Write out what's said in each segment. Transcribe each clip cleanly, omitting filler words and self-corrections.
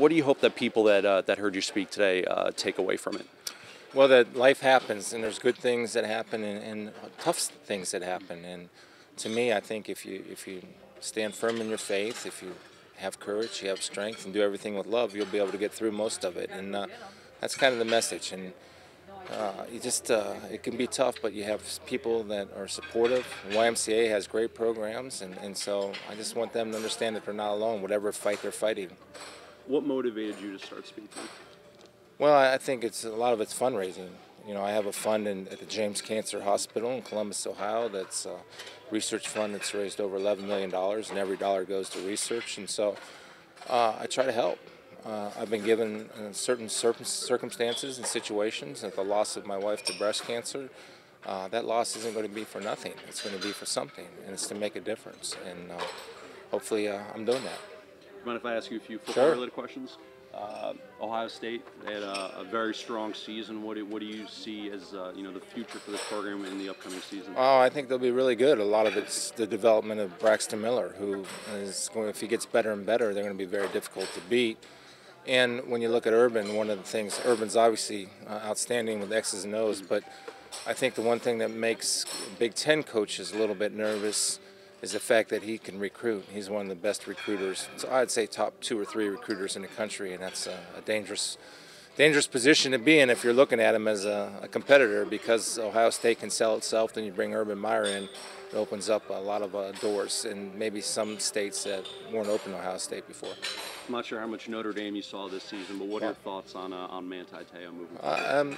What do you hope that people that heard you speak today take away from it? Well, that life happens, and there's good things that happen and tough things that happen. And to me, I think if you stand firm in your faith, if you have courage, you have strength, and do everything with love, you'll be able to get through most of it. And that's kind of the message. And it can be tough, but you have people that are supportive. YMCA has great programs, and so I just want them to understand that they're not alone, whatever fight they're fighting. What motivated you to start speaking? Well, I think a lot of it's fundraising. You know, I have a fund at the James Cancer Hospital in Columbus, Ohio. That's a research fund that's raised over $11 million, and every dollar goes to research. And so I try to help. I've been given certain circumstances and situations, like the loss of my wife to breast cancer. That loss isn't going to be for nothing. It's going to be for something, and it's to make a difference. And hopefully I'm doing that. Mind if I ask you a few football-related questions? Ohio State, they had a very strong season. What do you see as the future for this program in the upcoming season? Oh, I think they'll be really good. A lot of it's the development of Braxton Miller, who is going. If he gets better and better, they're going to be very difficult to beat. And when you look at Urban, one of the things, Urban's obviously outstanding with X's and O's, but I think the one thing that makes Big Ten coaches a little bit nervous is the fact that he can recruit. He's one of the best recruiters. So I'd say top 2 or 3 recruiters in the country, and that's a dangerous position to be in if you're looking at him as a competitor, because Ohio State can sell itself. Then you bring Urban Meyer in, it opens up a lot of doors in maybe some states that weren't open to Ohio State before. I'm not sure how much Notre Dame you saw this season, but what are your thoughts on Manti Te'o moving forward?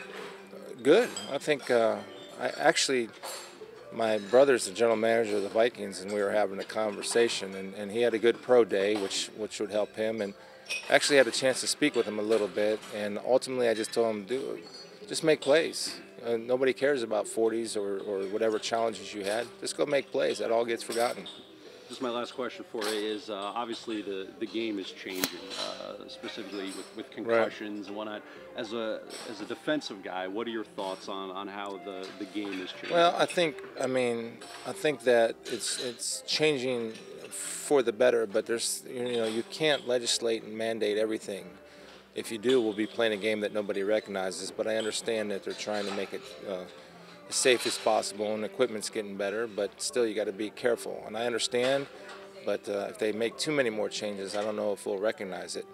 Good. I think my brother's the general manager of the Vikings, and we were having a conversation, and he had a good pro day, which would help him, and actually had a chance to speak with him a little bit, and ultimately I just told him, just make plays. Nobody cares about 40s or whatever challenges you had. Just go make plays. That all gets forgotten. Just my last question for you is, obviously the game is changing, specifically with concussions and whatnot. As a defensive guy, what are your thoughts on how the game is changing? Well, I think that it's changing for the better, but you can't legislate and mandate everything. If you do, we'll be playing a game that nobody recognizes. But I understand that they're trying to make it as safe as possible, and equipment's getting better, but still you got to be careful. And I understand, but if they make too many more changes, I don't know if we'll recognize it.